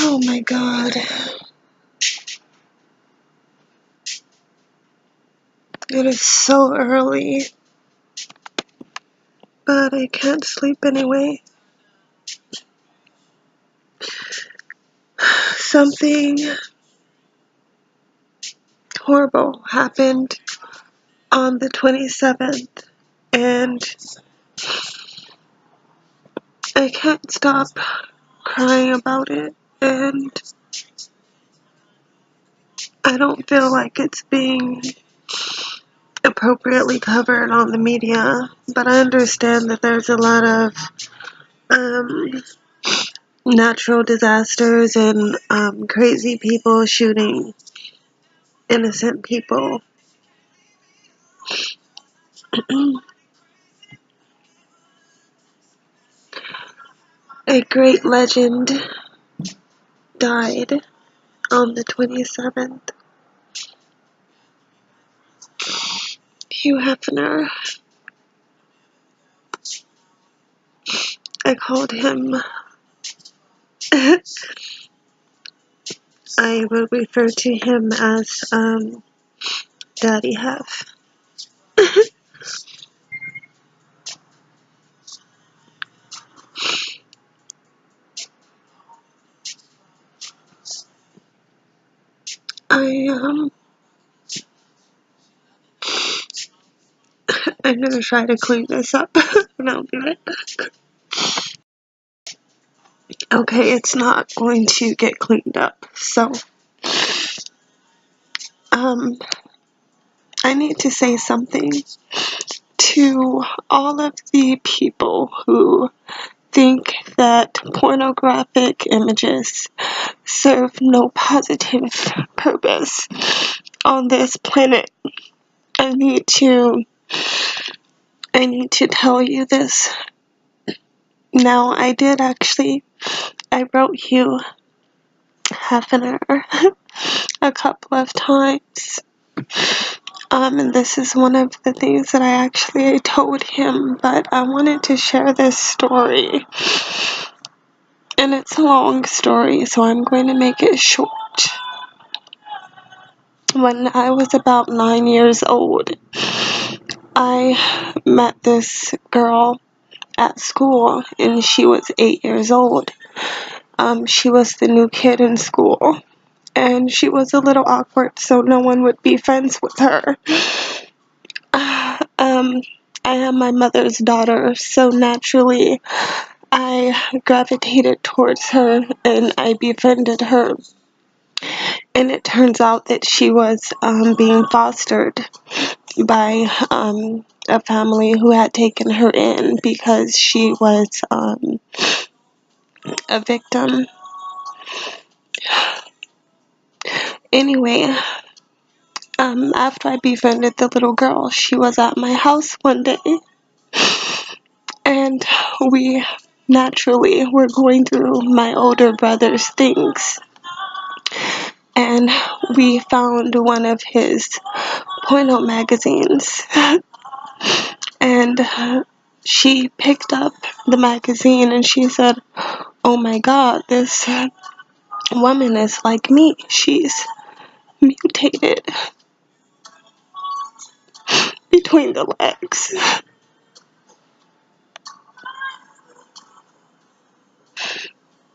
Oh my god. It is so early, but I can't sleep anyway. Something horrible happened on the 27th, and I can't stop crying about it, and I don't feel like it's being appropriately covered on the media, but I understand that there's a lot of natural disasters and crazy people shooting innocent people. A great legend died on the 27th. Hugh Hefner. I called him, I will refer to him as Daddy Hef. I'm gonna try to clean this up and I'll be right back. Okay, it's not going to get cleaned up, so I need to say something to all of the people who think that pornographic images serve no positive purpose on this planet. I need to tell you this. Now, I wrote Hugh Hefner a couple of times. And this is one of the things that I told him, but I wanted to share this story. And it's a long story, so I'm going to make it short. When I was about 9 years old, I met this girl at school, and she was 8 years old. She was the new kid in school, and she was a little awkward, so no one would be friends with her. I am my mother's daughter, so naturally I gravitated towards her and I befriended her. And it turns out that she was being fostered by a family who had taken her in because she was a victim. Anyway, after I befriended the little girl, she was at my house one day, and we naturally were going through my older brother's things, and we found one of his porno magazines, and she picked up the magazine and she said, "Oh my god, this woman is like me. She's mutated between the legs."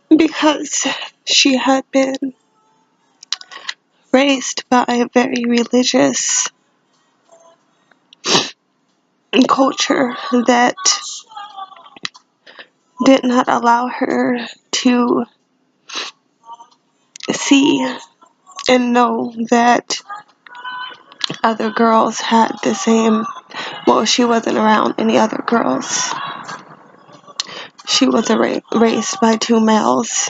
Because she had been raised by a very religious culture that did not allow her to see and know that other girls had the same. Well, she wasn't around any other girls. She was raised by two males,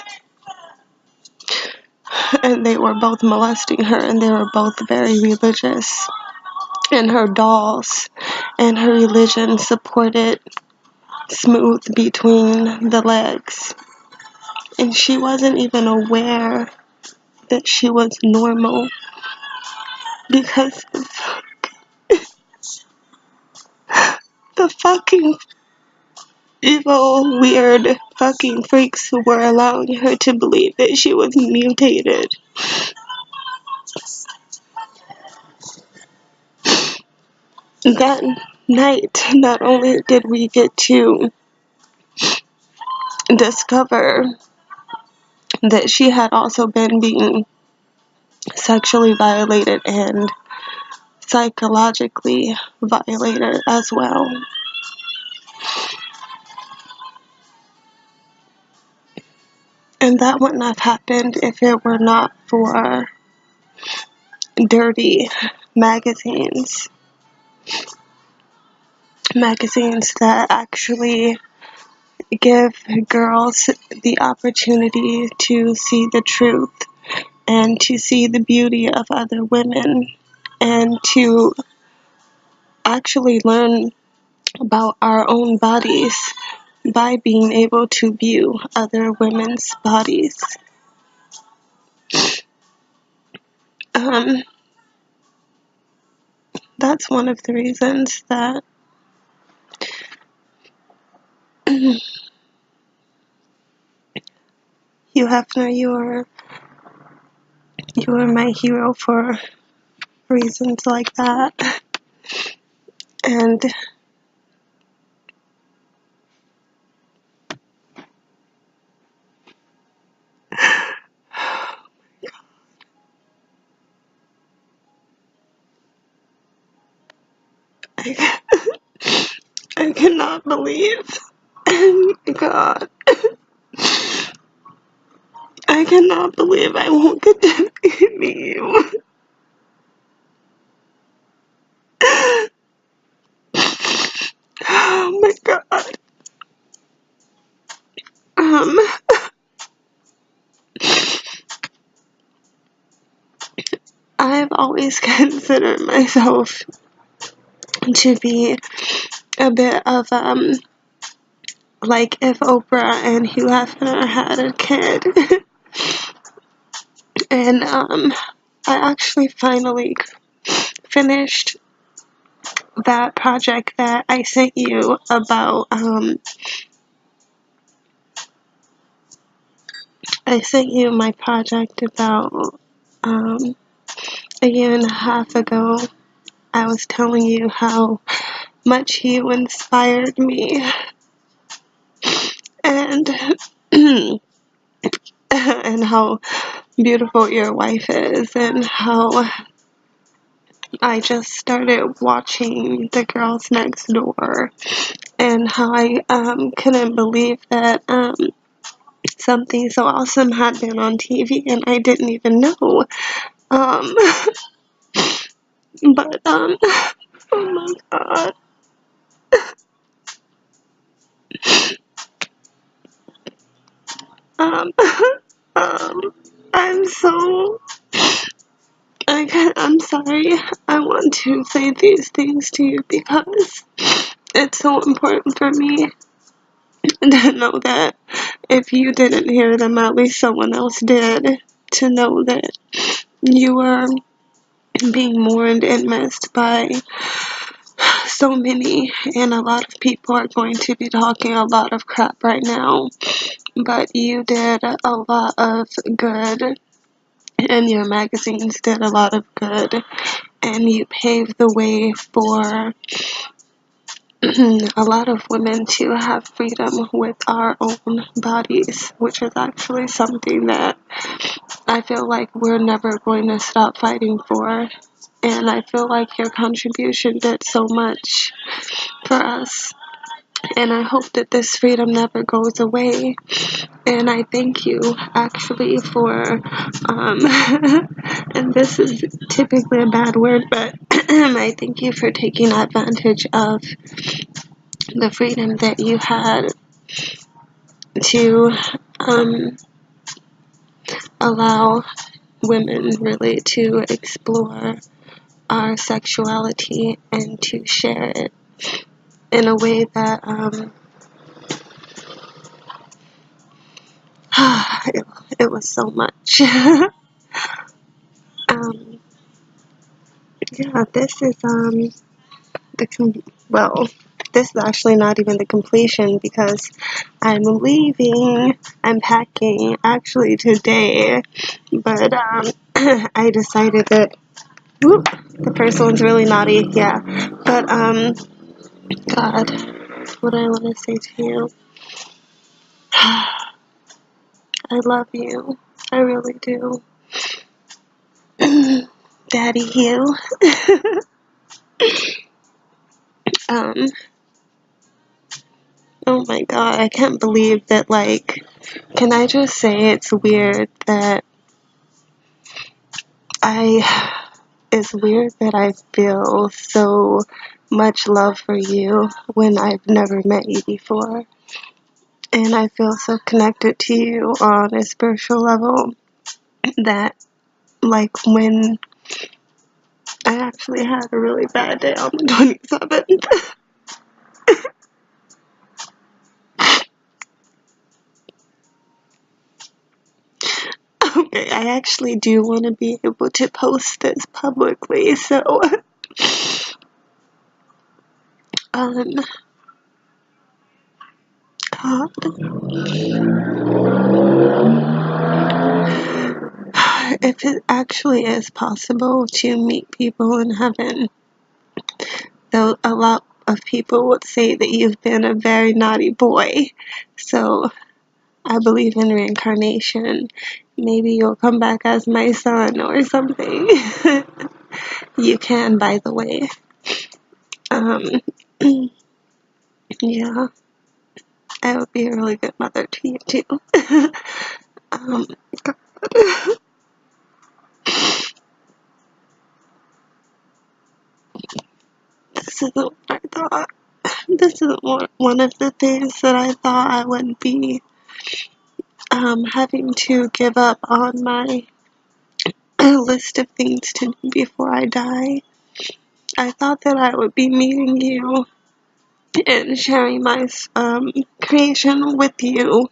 and they were both molesting her, and they were both very religious. And her dolls and her religion supported smooth between the legs. And she wasn't even aware that she was normal because the fucking evil, weird fucking freaks who were allowing her to believe that she was mutated. That night, not only did we get to discover that she had also been being sexually violated and psychologically violated as well. And that wouldn't have happened if it were not for dirty magazines. Magazines that actually give girls the opportunity to see the truth and to see the beauty of other women and to actually learn about our own bodies by being able to view other women's bodies. Um, that's one of the reasons that Hugh Hefner, you are my hero for reasons like that. And I, I cannot believe, God, I cannot believe I won't get to meet you. Oh my God. Um, I've always considered myself to be a bit of, like if Oprah and Hugh Hefner had a kid. And, I actually finally finished that project that I sent you about, I sent you my project about, a year and a half ago. I was telling you how much you inspired me and and how beautiful your wife is and how I just started watching The Girls Next Door and how I couldn't believe that something so awesome had been on TV and I didn't even know. Um, but oh my God. Um, um, I'm so I'm sorry. I want to say these things to you because it's so important for me to know that if you didn't hear them, at least someone else did. To know that you are being mourned and missed by so many, and a lot of people are going to be talking a lot of crap right now. But you did a lot of good, and your magazines did a lot of good, and you paved the way for a lot of women to have freedom with our own bodies, which is actually something that I feel like we're never going to stop fighting for. And I feel like your contribution did so much for us. And I hope that this freedom never goes away. And I thank you actually for, and this is typically a bad word, but I thank you for taking advantage of the freedom that you had to allow women really to explore our sexuality and to share it in a way that it was so much. Yeah, this is well, this is actually not even the completion because I'm leaving. I'm packing actually today, but I decided that whoop, the first one's really naughty, yeah. But God, what do I want to say to you? I love you. I really do. Daddy Hugh. um, oh my God, I can't believe that, like, can I just say it's weird that it's weird that I feel so much love for you when I've never met you before. And I feel so connected to you on a spiritual level that, like, when I actually had a really bad day on the 27th. Okay, I actually do want to be able to post this publicly, so, um, God. If it actually is possible to meet people in heaven, though a lot of people would say that you've been a very naughty boy, so I believe in reincarnation. Maybe you'll come back as my son or something. You can, by the way. Um, yeah, I would be a really good mother to you, too. um, God. This isn't what I thought. This isn't one of the things that I thought I would be having to give up on my list of things to do before I die. I thought that I would be meeting you and sharing my creation with you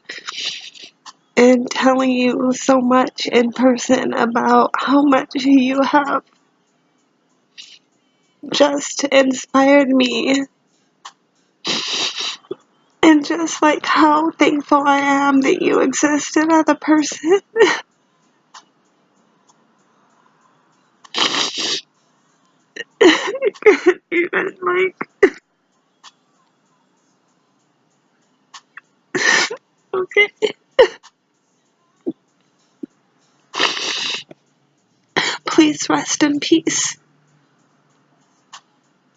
and telling you so much in person about how much you have just inspired me and just like how thankful I am that you existed as a person. Even like, okay, please rest in peace,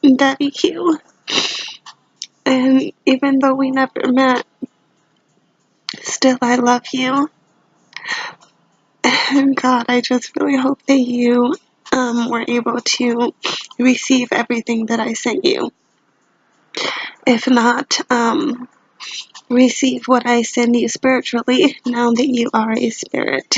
Daddy Q. And even though we never met, still I love you. And God, I just really hope that you were able to receive everything that I sent you. If not, receive what I send you spiritually now that you are a spirit.